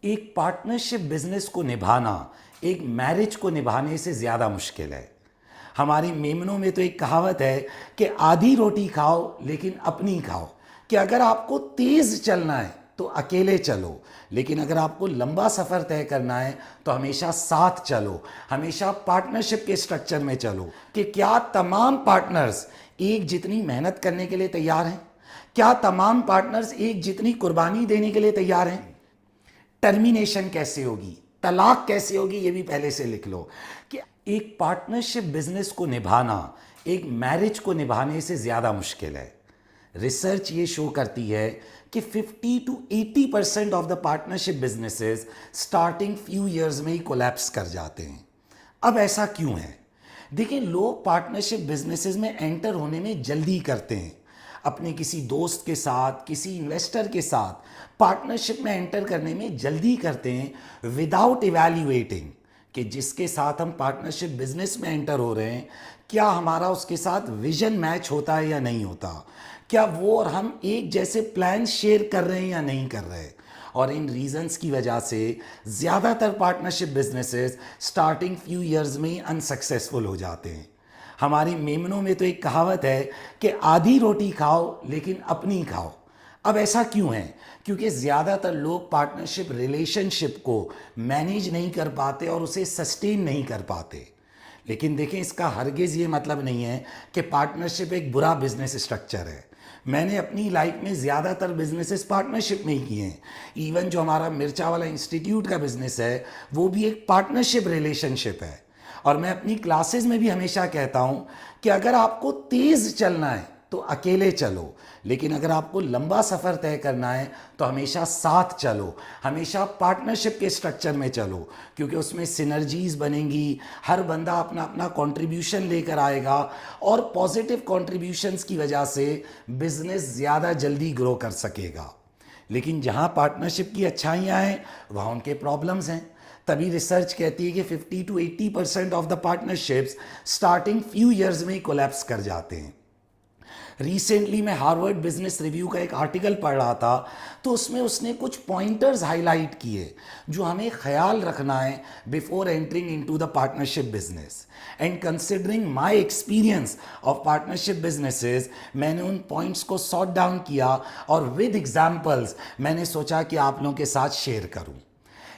एक partnership business को निभाना एक मैरिज को निभाने से ज़्यादा मुश्किल है। हमारी मेमनों में तो एक कहावत है कि आधी रोटी खाओ लेकिन अपनी खाओ, कि अगर आपको तेज़ चलना है तो अकेले चलो, लेकिन अगर आपको लंबा सफ़र तय करना है तो हमेशा साथ चलो, हमेशा पार्टनरशिप के स्ट्रक्चर में चलो। कि क्या तमाम पार्टनर्स एक जितनी मेहनत करने के लिए तैयार हैं? क्या तमाम पार्टनर्स एक जितनी कुर्बानी देने के लिए तैयार हैं? टर्मिनेशन कैसे होगी, तलाक कैसे होगी, ये भी पहले से लिख लो। कि एक पार्टनरशिप बिजनेस को निभाना एक मैरिज को निभाने से ज़्यादा मुश्किल है। रिसर्च ये शो करती है कि 50 to 80% of the partnership businesses starting few years में ही कोलैप्स कर जाते हैं। अब ऐसा क्यों है? देखिए, लोग पार्टनरशिप बिजनेसेस में एंटर होने में जल्दी करते हैं। अपने किसी दोस्त के साथ, किसी इन्वेस्टर के साथ पार्टनरशिप में एंटर करने में जल्दी करते हैं विदाउट इवैल्यूएटिंग कि जिसके साथ हम पार्टनरशिप बिजनेस में एंटर हो रहे हैं, क्या हमारा उसके साथ विजन मैच होता है या नहीं होता, क्या वो और हम एक जैसे प्लान शेयर कर रहे हैं या नहीं कर रहे। और इन रीजंस की वजह से ज़्यादातर partnership businesses starting few years में ही अनसक्सेसफुल हो जाते हैं। हमारी मेमनों में तो एक कहावत है कि आधी रोटी खाओ लेकिन अपनी खाओ। अब ऐसा क्यों है? क्योंकि ज़्यादातर लोग पार्टनरशिप रिलेशनशिप को मैनेज नहीं कर पाते और उसे सस्टेन नहीं कर पाते। लेकिन देखें, इसका हरगिज़ ये मतलब नहीं है कि पार्टनरशिप एक बुरा बिजनेस स्ट्रक्चर है। मैंने अपनी लाइफ में ज़्यादातर बिजनेसेस पार्टनरशिप में ही किए हैं। इवन जो हमारा मिर्चा वाला इंस्टीट्यूट का बिजनेस है वो भी एक पार्टनरशिप रिलेशनशिप है। और मैं अपनी क्लासेस में भी हमेशा कहता हूँ कि अगर आपको तेज़ चलना है तो अकेले चलो, लेकिन अगर आपको लंबा सफ़र तय करना है तो हमेशा साथ चलो, हमेशा पार्टनरशिप के स्ट्रक्चर में चलो, क्योंकि उसमें सिनर्जीज बनेंगी, हर बंदा अपना अपना कंट्रीब्यूशन लेकर आएगा और पॉजिटिव कंट्रीब्यूशंस की वजह से बिजनेस ज़्यादा जल्दी ग्रो कर सकेगा। लेकिन जहाँ पार्टनरशिप की अच्छाइयाँ हैं वहाँ उनके प्रॉब्लम्स हैं। तभी रिसर्च कहती है कि 50 to 80% of the partnerships starting few years में ही कोलैप्स कर जाते हैं। रिसेंटली मैं हार्वर्ड बिजनेस रिव्यू का एक आर्टिकल पढ़ रहा था, तो उसमें उसने कुछ पॉइंटर्स हाईलाइट किए जो हमें ख्याल रखना है before entering into the partnership business. And considering my experience of partnership businesses, मैंने उन पॉइंट्स को सॉर्ट डाउन किया और विद एग्जांपल्स मैंने सोचा कि आप लोगों के साथ शेयर करूं।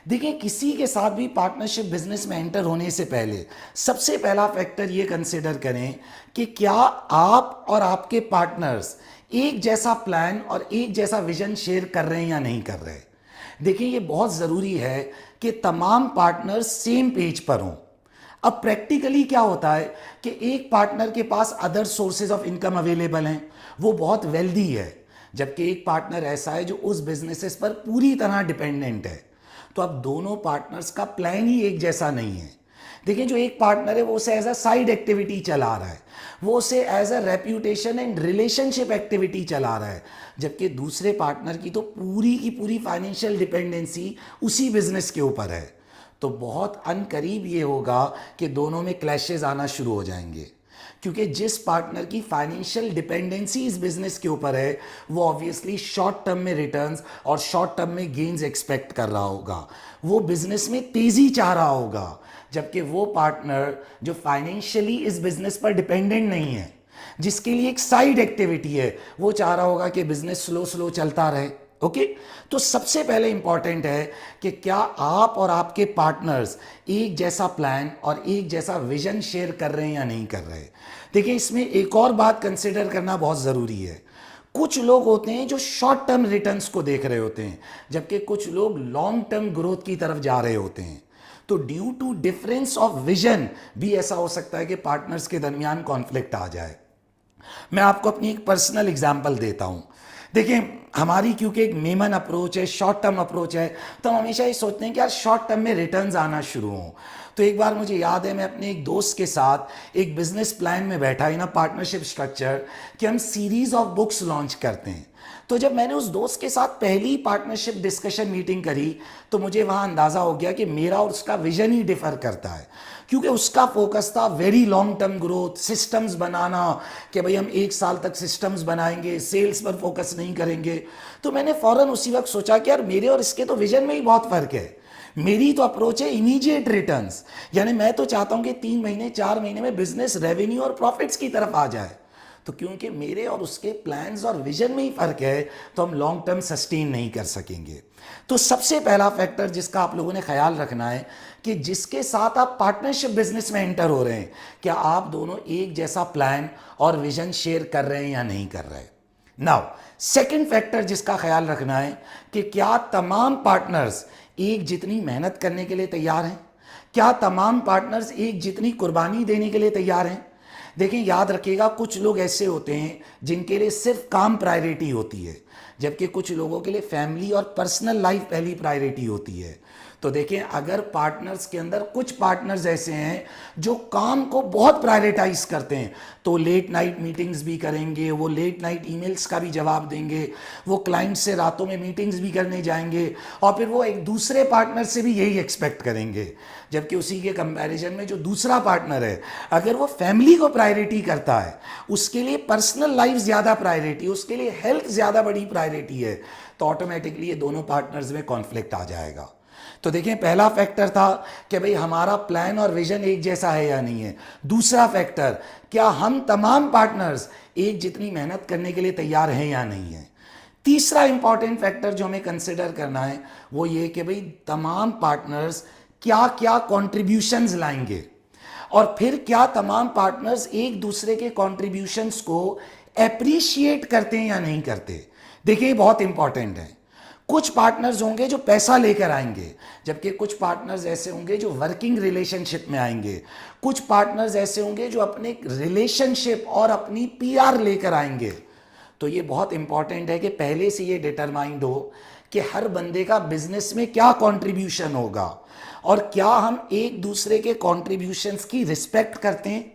देखिए, किसी के साथ भी पार्टनरशिप बिजनेस में एंटर होने से पहले सबसे पहला फैक्टर ये कंसिडर करें कि क्या आप और आपके पार्टनर्स एक जैसा प्लान और एक जैसा विजन शेयर कर रहे हैं या नहीं कर रहे। देखिए, ये बहुत ज़रूरी है कि तमाम पार्टनर्स सेम पेज पर हों। अब प्रैक्टिकली क्या होता है कि एक पार्टनर के पास other sources of income available हैं, वो बहुत वेल्दी है, जबकि एक पार्टनर ऐसा है जो उस बिजनेसेस पर पूरी तरह डिपेंडेंट है। तो अब दोनों पार्टनर्स का प्लान ही एक जैसा नहीं है। देखिए, जो एक पार्टनर है वो उसे एज अ साइड एक्टिविटी चला रहा है, वो उसे as a reputation and relationship activity चला रहा है, जबकि दूसरे पार्टनर की पूरी फाइनेंशियल डिपेंडेंसी उसी बिजनेस के ऊपर है। तो बहुत अनकरीब ये होगा कि दोनों में क्लैशेस आना शुरू हो जाएंगे, क्योंकि जिस पार्टनर की फाइनेंशियल डिपेंडेंसी इस बिजनेस के ऊपर है वो ऑब्वियसली शॉर्ट टर्म में रिटर्न्स और शॉर्ट टर्म में गेन्स एक्सपेक्ट कर रहा होगा, वो बिजनेस में तेजी चाह रहा होगा। जबकि वो पार्टनर जो फाइनेंशियली इस बिजनेस पर डिपेंडेंट नहीं है, जिसके लिए एक साइड एक्टिविटी है, वो चाह रहा होगा कि बिजनेस स्लो स्लो चलता रहे। ओके, तो सबसे पहले इंपॉर्टेंट है कि क्या आप और आपके पार्टनर्स एक जैसा प्लान और एक जैसा विजन शेयर कर रहे हैं या नहीं कर रहे। देखिए, इसमें एक और बात कंसिडर करना बहुत ज़रूरी है। कुछ लोग होते हैं जो शॉर्ट टर्म रिटर्न्स को देख रहे होते हैं, जबकि कुछ लोग लॉन्ग टर्म ग्रोथ की तरफ जा रहे होते हैं। तो due to difference of vision भी ऐसा हो सकता है कि पार्टनर्स के दरमियान कॉन्फ्लिक्ट आ जाए। मैं आपको अपनी एक पर्सनल एग्जांपल देता हूं। देखिए, हमारी क्योंकि एक मेमन अप्रोच है, शॉर्ट टर्म अप्रोच है, तो हम हमेशा ये सोचते हैं कि यार शॉर्ट टर्म में रिटर्न्स आना शुरू हों। तो एक बार मुझे याद है, मैं अपने एक दोस्त के साथ एक बिजनेस प्लान में बैठा इन अ पार्टनरशिप स्ट्रक्चर कि हम सीरीज ऑफ बुक्स लॉन्च करते हैं। तो जब मैंने उस दोस्त के साथ पहली पार्टनरशिप डिस्कशन मीटिंग करी तो मुझे वहाँ अंदाज़ा हो गया कि मेरा और उसका विजन ही डिफर करता है, क्योंकि उसका फोकस था very long term growth, systems बनाना, कि भाई हम 1 साल तक सिस्टम्स बनाएंगे, सेल्स पर फोकस नहीं करेंगे। तो मैंने फ़ौरन उसी वक्त सोचा कि यार मेरे और इसके तो विजन में ही बहुत फ़र्क है। मेरी तो अप्रोच है इमीडिएट रिटर्न्स, यानी मैं तो चाहता हूँ कि 3 महीने 4 महीने में बिजनेस रेवेन्यू और प्रॉफिट्स की तरफ आ जाए। तो क्योंकि मेरे और उसके प्लान्स और विजन में ही फर्क है तो हम लॉन्ग टर्म सस्टेन नहीं कर सकेंगे। तो सबसे पहला फैक्टर जिसका आप लोगों ने ख्याल रखना है कि जिसके साथ आप पार्टनरशिप बिजनेस में एंटर हो रहे हैं, क्या आप दोनों एक जैसा प्लान और विजन शेयर कर रहे हैं या नहीं कर रहे। नाउ सेकंड फैक्टर जिसका ख्याल रखना है कि क्या तमाम पार्टनर्स एक जितनी मेहनत करने के लिए तैयार हैं, क्या तमाम पार्टनर्स एक जितनी कुर्बानी देने के लिए तैयार हैं। देखिए याद रखिएगा, कुछ लोग ऐसे होते हैं जिनके लिए सिर्फ काम प्रायोरिटी होती है, जबकि कुछ लोगों के लिए फैमिली और पर्सनल लाइफ पहली प्रायोरिटी होती है। तो देखें, अगर पार्टनर्स के अंदर कुछ पार्टनर्स ऐसे हैं जो काम को बहुत प्रायोरिटाइज करते हैं, तो लेट नाइट मीटिंग्स भी करेंगे, वो लेट नाइट ईमेल्स का भी जवाब देंगे, वो क्लाइंट से रातों में मीटिंग्स भी करने जाएंगे, और फिर वो एक दूसरे पार्टनर से भी यही एक्सपेक्ट करेंगे। जबकि उसी के कंपैरिजन में जो दूसरा पार्टनर है, अगर वो फैमिली को प्रायोरिटी करता है, उसके लिए पर्सनल लाइफ ज़्यादा प्रायोरिटी, उसके लिए हेल्थ ज़्यादा बड़ी प्रायोरिटी है, तो ऑटोमेटिकली ये दोनों पार्टनर्स में कॉन्फ्लिक्ट आ जाएगा। तो देखें, पहला फैक्टर था कि भाई हमारा प्लान और विजन एक जैसा है या नहीं है। दूसरा फैक्टर, क्या हम तमाम पार्टनर्स एक जितनी मेहनत करने के लिए तैयार हैं या नहीं है। तीसरा इंपॉर्टेंट फैक्टर जो हमें कंसिडर करना है वो ये कि भाई तमाम पार्टनर्स क्या क्या कॉन्ट्रीब्यूशंस लाएंगे, और फिर क्या तमाम पार्टनर्स एक दूसरे के कॉन्ट्रीब्यूशंस को एप्रिशिएट करते हैं या नहीं करते। देखिए, ये बहुत इंपॉर्टेंट है। कुछ पार्टनर्स होंगे जो पैसा लेकर आएंगे, जबकि कुछ पार्टनर्स ऐसे होंगे जो वर्किंग रिलेशनशिप में आएंगे। कुछ पार्टनर्स ऐसे होंगे जो अपने रिलेशनशिप और अपनी पीआर लेकर आएंगे। तो ये बहुत इंपॉर्टेंट है कि पहले से ये डिटरमाइंड हो कि हर बंदे का बिजनेस में क्या कंट्रीब्यूशन होगा, और क्या हम एक दूसरे के कंट्रीब्यूशंस की रिस्पेक्ट करते हैं,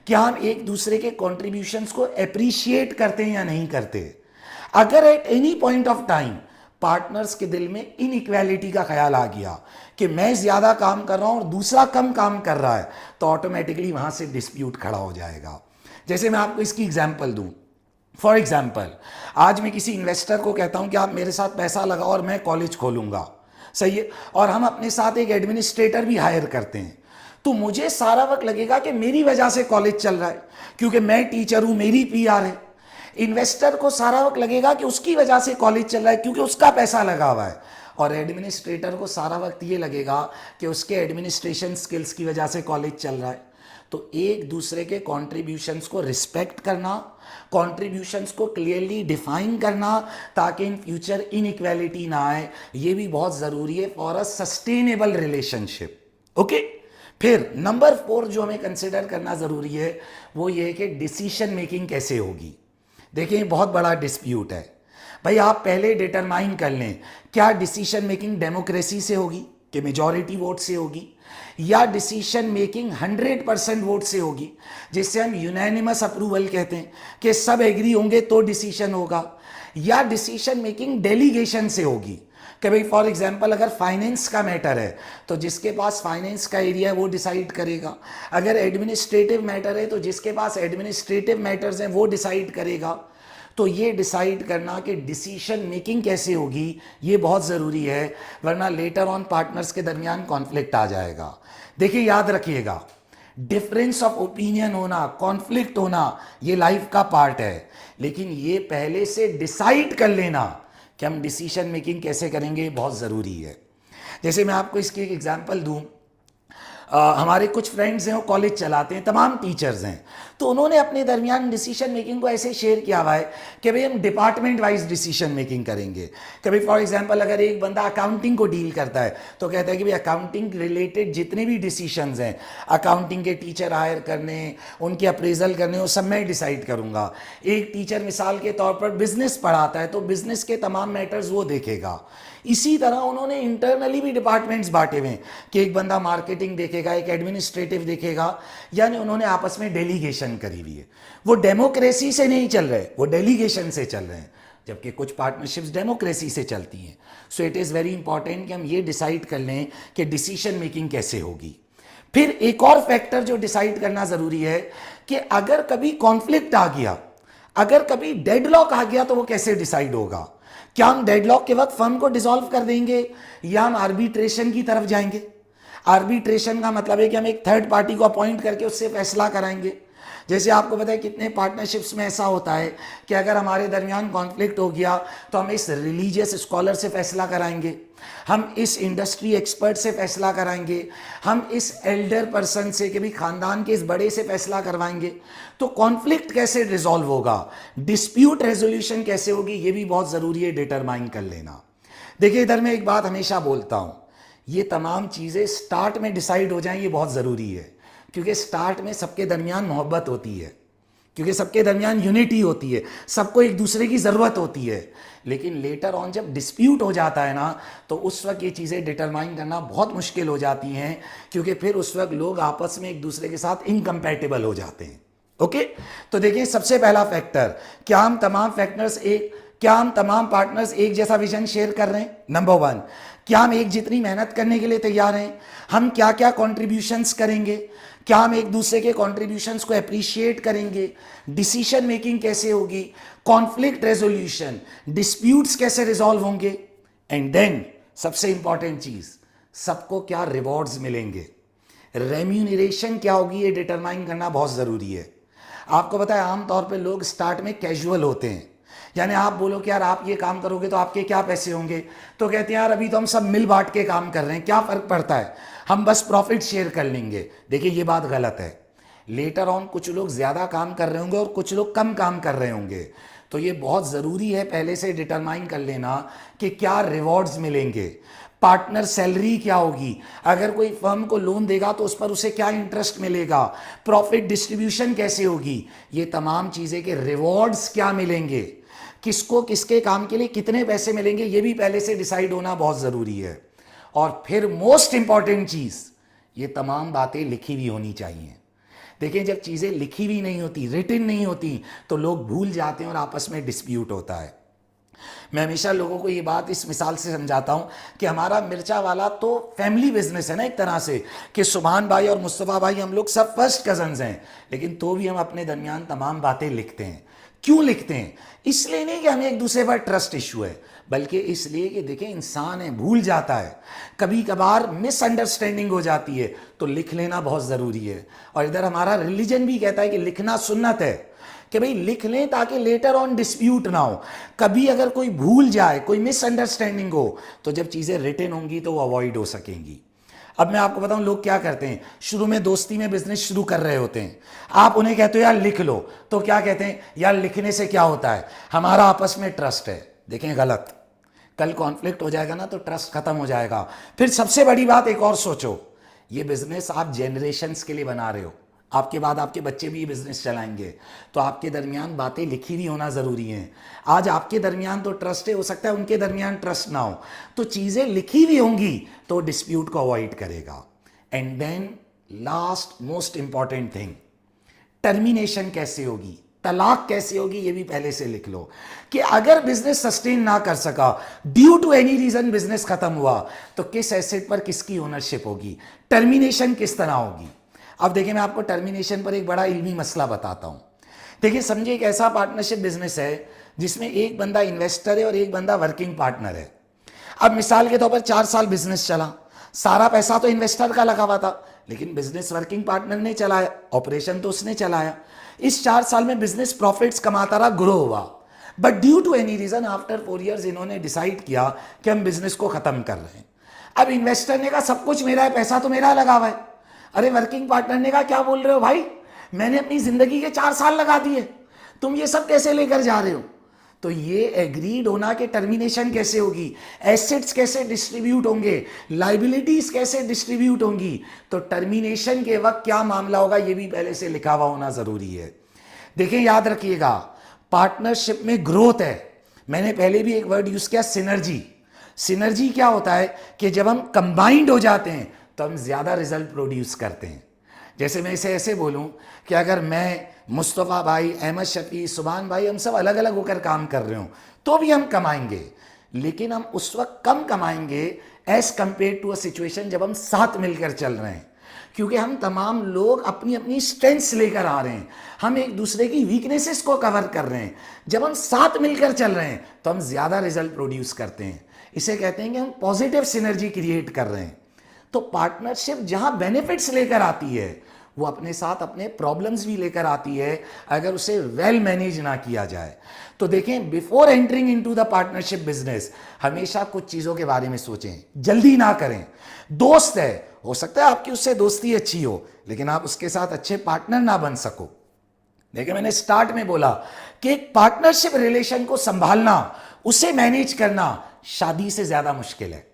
क्या हम एक दूसरे के कंट्रीब्यूशंस को एप्रिशिएट करते हैं या नहीं करते। अगर at any point of time partners के दिल में इनइक्वालिटी का ख्याल आ गया कि मैं ज्यादा काम कर रहा हूं और दूसरा कम काम कर रहा है, तो ऑटोमेटिकली वहां से डिस्प्यूट खड़ा हो जाएगा। जैसे मैं आपको इसकी एग्जांपल दूं, फॉर एग्जांपल, आज मैं किसी इन्वेस्टर को कहता हूं कि आप मेरे साथ पैसा लगाओ और मैं कॉलेज खोलूंगा, सही है, और हम अपने साथ एक एडमिनिस्ट्रेटर भी हायर करते हैं, तो मुझे सारा वक्त लगेगा कि मेरी वजह से कॉलेज चल रहा है, क्योंकि मैं टीचर हूं, मेरी पीआर है। इन्वेस्टर को सारा वक्त लगेगा कि उसकी वजह से कॉलेज चल रहा है, क्योंकि उसका पैसा लगा हुआ है, और एडमिनिस्ट्रेटर को सारा वक्त ये लगेगा कि उसके एडमिनिस्ट्रेशन स्किल्स की वजह से कॉलेज चल रहा है। तो एक दूसरे के कॉन्ट्रीब्यूशंस को रिस्पेक्ट करना, कॉन्ट्रीब्यूशंस को क्लियरली डिफाइन करना, ताकि इन फ्यूचर इनइक्वालिटी ना आए, ये भी बहुत ज़रूरी है for a sustainable relationship. Okay, फिर नंबर 4 जो हमें कंसिडर करना ज़रूरी है वो ये है कि डिसीजन मेकिंग कैसे होगी। देखिए, बहुत बड़ा डिस्प्यूट है भाई। आप पहले डिटरमाइन कर लें, क्या डिसीजन मेकिंग डेमोक्रेसी से होगी कि मेजॉरिटी वोट से होगी, या डिसीजन मेकिंग 100% वोट से होगी, जिससे हम यूनानिमस अप्रूवल कहते हैं कि सब एग्री होंगे तो डिसीजन होगा, या डिसीजन मेकिंग डेलीगेशन से होगी कि भाई फॉर एग्जांपल अगर फाइनेंस का मैटर है तो जिसके पास फाइनेंस का एरिया है वो डिसाइड करेगा, अगर एडमिनिस्ट्रेटिव मैटर है तो जिसके पास एडमिनिस्ट्रेटिव मैटर्स हैं वो डिसाइड करेगा। तो ये डिसाइड करना कि डिसीजन मेकिंग कैसे होगी ये बहुत ज़रूरी है, वरना लेटर ऑन पार्टनर्स के दरमियान कॉन्फ्लिक्ट आ जाएगा। देखिए, याद रखिएगा, डिफरेंस ऑफ ओपिनियन होना, कॉन्फ्लिक्ट होना, ये लाइफ का पार्ट है, लेकिन ये पहले से डिसाइड कर लेना कि हम डिसीजन मेकिंग कैसे करेंगे बहुत ज़रूरी है। जैसे मैं आपको इसकी एक एग्जांपल दूं, हमारे कुछ फ्रेंड्स हैं वो कॉलेज चलाते हैं, तमाम टीचर्स हैं, तो उन्होंने अपने दरमियान डिसीजन मेकिंग को ऐसे शेयर किया हुआ है कि भाई हम डिपार्टमेंट वाइज डिसीजन मेकिंग करेंगे। कभी फॉर एग्जांपल अगर एक बंदा अकाउंटिंग को डील करता है तो कहता है कि भाई अकाउंटिंग रिलेटेड जितने भी डिसीजंस हैं, अकाउंटिंग के टीचर हायर करने, उनके अप्रेजल करने, वो सब मैं डिसाइड करूँगा। एक टीचर मिसाल के तौर पर बिजनेस पढ़ाता है तो बिजनेस के तमाम मैटर्स वो देखेगा। इसी तरह उन्होंने इंटरनली भी डिपार्टमेंट्स बांटे हुए हैं कि एक बंदा मार्केटिंग देखेगा, एक एडमिनिस्ट्रेटिव देखेगा, यानी उन्होंने आपस में डेलीगेशन करी हुई है। वो डेमोक्रेसी से नहीं चल रहे, वो डेलीगेशन से चल रहे हैं। जबकि कुछ पार्टनरशिप्स डेमोक्रेसी से चलती हैं। So it is very important कि हम ये डिसाइड कर लें कि डिसीजन मेकिंग कैसे होगी। फिर एक और फैक्टर जो डिसाइड करना ज़रूरी है कि अगर कभी कॉन्फ्लिक्ट आ गया, अगर कभी डेडलॉक आ गया, तो वो कैसे डिसाइड होगा। क्या हम डेडलॉक के वक्त फर्म को डिसॉल्व कर देंगे या हम आर्बिट्रेशन की तरफ जाएंगे। आर्बिट्रेशन का मतलब है कि हम एक थर्ड पार्टी को अपॉइंट करके उससे फैसला कराएंगे। जैसे आपको पता है कितने पार्टनरशिप्स में ऐसा होता है कि अगर हमारे दरमियान कॉन्फ्लिक्ट हो गया तो हम इस रिलीजियस स्कॉलर से फैसला कराएंगे, हम इस इंडस्ट्री एक्सपर्ट से फैसला कराएंगे, हम इस एल्डर पर्सन से कि भी खानदान के इस बड़े से फैसला करवाएंगे। तो कॉन्फ्लिक्ट कैसे रिजॉल्व होगा, डिस्प्यूट रेजोल्यूशन कैसे होगी, ये भी बहुत ज़रूरी है डिटरमाइन कर लेना। देखिए इधर मैं एक बात हमेशा बोलता हूँ, ये तमाम चीज़ें स्टार्ट में डिसाइड हो जाएं, ये बहुत ज़रूरी है। क्योंकि स्टार्ट में सबके दरमियान मोहब्बत होती है, क्योंकि सबके दरमियान यूनिटी होती है, सबको एक दूसरे की ज़रूरत होती है। लेकिन लेटर ऑन जब डिस्प्यूट हो जाता है ना, तो उस वक्त ये चीज़ें डिटरमाइन करना बहुत मुश्किल हो जाती हैं, क्योंकि फिर उस वक्त लोग आपस में एक दूसरे के साथ इनकम्पैटिबल हो जाते हैं। ओके, तो देखिए सबसे पहला फैक्टर, क्या हम तमाम पार्टनर्स एक जैसा विजन शेयर कर रहे हैं। नंबर 1, क्या हम एक जितनी मेहनत करने के लिए तैयार हैं, हम क्या क्या कॉन्ट्रीब्यूशंस करेंगे, क्या हम एक दूसरे के कॉन्ट्रीब्यूशंस को अप्रिशिएट करेंगे, डिसीजन मेकिंग कैसे होगी, कॉन्फ्लिक्ट रेजोल्यूशन, डिस्प्यूट्स कैसे रिजॉल्व होंगे, एंड देन सबसे इंपॉर्टेंट चीज, सबको क्या रिवॉर्ड्स मिलेंगे, रेम्यूनरेशन क्या होगी, ये डिटरमाइन करना बहुत ज़रूरी है। आपको पता है आमतौर पे लोग स्टार्ट में कैजुअल होते हैं, यानी आप बोलो कि यार आप ये काम करोगे तो आपके क्या पैसे होंगे, तो कहते हैं यार अभी तो हम सब मिल बांट के काम कर रहे हैं, क्या फ़र्क पड़ता है, हम बस प्रॉफिट शेयर कर लेंगे। देखिए ये बात गलत है। लेटर ऑन कुछ लोग ज़्यादा काम कर रहे होंगे और कुछ लोग कम काम कर रहे होंगे, तो ये बहुत ज़रूरी है पहले से डिटरमाइन कर लेना कि क्या रिवॉर्ड्स मिलेंगे, पार्टनर सैलरी क्या होगी, अगर कोई फर्म को लोन देगा तो उस पर उसे क्या इंटरेस्ट मिलेगा, प्रॉफिट डिस्ट्रीब्यूशन कैसे होगी, ये तमाम चीज़ें के रिवॉर्ड्स क्या मिलेंगे, किसको किसके काम के लिए कितने पैसे मिलेंगे, ये भी पहले से डिसाइड होना बहुत ज़रूरी है। और फिर मोस्ट इंपॉर्टेंट चीज़, ये तमाम बातें लिखी हुई होनी चाहिए। देखिए जब चीज़ें लिखी हुई नहीं होती, रिटन नहीं होती, तो लोग भूल जाते हैं और आपस में डिस्प्यूट होता है। मैं हमेशा लोगों को ये बात इस मिसाल से समझाता हूँ कि हमारा मिर्चा वाला तो फैमिली बिजनेस है ना एक तरह से, कि सुभान भाई और मुस्तफ़ा भाई हम लोग सब फर्स्ट कजन्स हैं, लेकिन तो भी हम अपने दरमियान तमाम बातें लिखते हैं। क्यों लिखते हैं? इसलिए नहीं कि हमें एक दूसरे पर ट्रस्ट इशू है, बल्कि इसलिए कि देखें इंसान है, भूल जाता है, कभी कभार मिसअंडरस्टैंडिंग हो जाती है, तो लिख लेना बहुत ज़रूरी है। और इधर हमारा रिलीजन भी कहता है कि लिखना सुन्नत है, कि भाई लिख लें ताकि लेटर ऑन डिस्प्यूट ना हो। कभी अगर कोई भूल जाए, कोई मिसअंडरस्टैंडिंग हो, तो जब चीज़ें रिटन होंगी तो वो अवॉइड हो सकेंगी। अब मैं आपको बताऊं लोग क्या करते हैं, शुरू में दोस्ती में बिजनेस शुरू कर रहे होते हैं, आप उन्हें कहते हो यार लिख लो, तो क्या कहते हैं यार लिखने से क्या होता है, हमारा आपस में ट्रस्ट है। देखें गलत, कल कॉन्फ्लिक्ट हो जाएगा ना तो ट्रस्ट खत्म हो जाएगा। फिर सबसे बड़ी बात एक और सोचो, ये बिजनेस आप जेनरेशन्स के लिए बना रहे हो, आपके बाद आपके बच्चे भी ये बिजनेस चलाएंगे, तो आपके दरमियान बातें लिखी हुई होना ज़रूरी है। आज आपके दरमियान तो ट्रस्ट है, हो सकता है उनके दरमियान ट्रस्ट ना हो, तो चीज़ें लिखी हुई होंगी तो डिस्प्यूट को अवॉइड करेगा। And then last most important thing, termination कैसे होगी, तलाक कैसे होगी, ये भी पहले से लिख लो कि अगर बिजनेस सस्टेन ना कर सका, due to any reason business खत्म हुआ, तो किस एसेट पर किसकी ओनरशिप होगी, टर्मिनेशन किस तरह होगी। अब देखिए मैं आपको टर्मिनेशन पर एक बड़ा इल्मी मसला बताता हूं। देखिए समझिए एक ऐसा पार्टनरशिप बिजनेस है जिसमें एक बंदा इन्वेस्टर है और एक बंदा वर्किंग पार्टनर है। अब मिसाल के तौर पर 4 साल बिजनेस चला, सारा पैसा तो इन्वेस्टर का लगा हुआ था, लेकिन बिजनेस वर्किंग पार्टनर ने चलाया, ऑपरेशन तो उसने चलाया। इस 4 साल में बिजनेस प्रॉफिट्स कमाता रहा, ग्रो हुआ, but due to any reason after 4 years इन्होंने डिसाइड किया कि हम बिजनेस को खत्म कर रहे हैं। अब इन्वेस्टर ने कहा सब कुछ मेरा है, पैसा तो मेरा लगा हुआ है। अरे वर्किंग पार्टनर ने कहा क्या बोल रहे हो भाई, मैंने अपनी जिंदगी के 4 साल लगा दिए, तुम ये सब कैसे लेकर जा रहे हो। तो ये एग्रीड होना कि टर्मिनेशन कैसे होगी, एसेट्स कैसे डिस्ट्रीब्यूट होंगे, लाइबिलिटीज कैसे डिस्ट्रीब्यूट होंगी, तो टर्मिनेशन के वक्त क्या मामला होगा ये भी पहले से लिखा हुआ होना जरूरी है। देखिए याद रखिएगा पार्टनरशिप में ग्रोथ है, मैंने पहले भी एक वर्ड यूज किया सिनर्जी। सिनर्जी क्या होता है कि जब हम कंबाइंड हो जाते हैं तो हम ज्यादा रिजल्ट प्रोड्यूस करते हैं। जैसे मैं इसे ऐसे बोलूं कि अगर मैं, मुस्तफ़ा भाई, अहमद शफी, सुभान भाई, हम सब अलग अलग होकर काम कर रहे हो तो भी हम कमाएंगे, लेकिन हम उस वक्त कम कमाएंगे as compare to a situation जब हम साथ मिलकर चल रहे हैं, क्योंकि हम तमाम लोग अपनी अपनी स्ट्रेंथ्स लेकर आ रहे हैं, हम एक दूसरे की वीकनेसेस को कवर कर रहे हैं। जब हम साथ मिलकर चल रहे हैं तो हम ज़्यादा रिजल्ट प्रोड्यूस करते हैं। इसे कहते हैं कि हम पॉजिटिव सिनर्जी क्रिएट कर रहे हैं। तो पार्टनरशिप जहां बेनिफिट्स लेकर आती है वो अपने साथ अपने प्रॉब्लम्स भी लेकर आती है अगर उसे वेल मैनेज ना किया जाए। तो देखें, before entering into the partnership business हमेशा कुछ चीज़ों के बारे में सोचें, जल्दी ना करें। दोस्त है, हो सकता है आपकी उससे दोस्ती अच्छी हो, लेकिन आप उसके साथ अच्छे पार्टनर ना बन सको। देखिए, मैंने स्टार्ट में बोला कि एक पार्टनरशिप रिलेशन को संभालना, उसे मैनेज करना शादी से ज़्यादा मुश्किल है,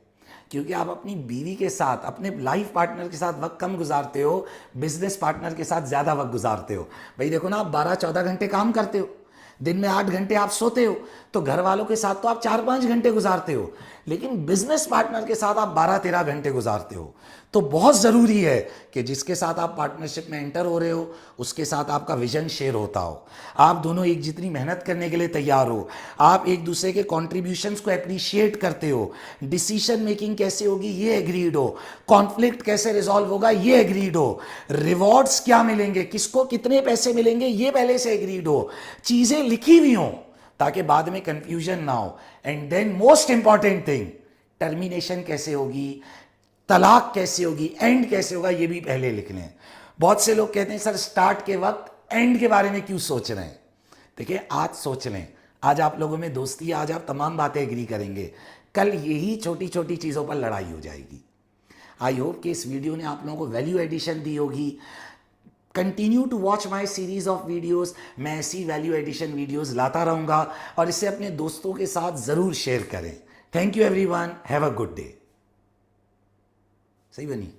क्योंकि आप अपनी बीवी के साथ, अपने लाइफ पार्टनर के साथ वक्त कम गुजारते हो, बिजनेस पार्टनर के साथ ज़्यादा वक्त गुजारते हो। भाई देखो ना, आप 12-14 घंटे काम करते हो, दिन में 8 घंटे आप सोते हो, तो घर वालों के साथ तो आप 4-5 घंटे गुजारते हो, लेकिन बिजनेस पार्टनर के साथ आप 12-13 घंटे गुजारते हो। तो बहुत ज़रूरी है कि जिसके साथ आप पार्टनरशिप में एंटर हो रहे हो उसके साथ आपका विजन शेयर होता हो, आप दोनों एक जितनी मेहनत करने के लिए तैयार हो, आप एक दूसरे के कॉन्ट्रीब्यूशंस को अप्रिशिएट करते हो, डिसीजन मेकिंग कैसे होगी ये एग्रीड हो, कॉन्फ्लिक्ट कैसे रिजॉल्व होगा ये एग्रीड हो, रिवॉर्ड्स क्या मिलेंगे, किसको कितने पैसे मिलेंगे ये पहले से एग्रीड हो, चीज़ें लिखी हुई हों ताकि बाद में कंफ्यूजन ना हो। And then most important thing, termination कैसे होगी, तलाक कैसे होगी, एंड कैसे होगा, ये भी पहले लिख लें। बहुत से लोग कहते हैं सर स्टार्ट के वक्त एंड के बारे में क्यों सोच रहे हैं। देखिए, आज सोच लें, आज आप लोगों में दोस्ती है, आज आप तमाम बातें एग्री करेंगे, कल यही छोटी छोटी चीज़ों पर लड़ाई हो जाएगी। आई होप कि इस वीडियो ने आप लोगों को वैल्यू एडिशन दी होगी। Continue to watch my series of videos, मैं ऐसी वैल्यू एडिशन वीडियोज़ लाता रहूँगा और इसे अपने दोस्तों के साथ ज़रूर शेयर करें। Thank you everyone, have a good day. सही बनी।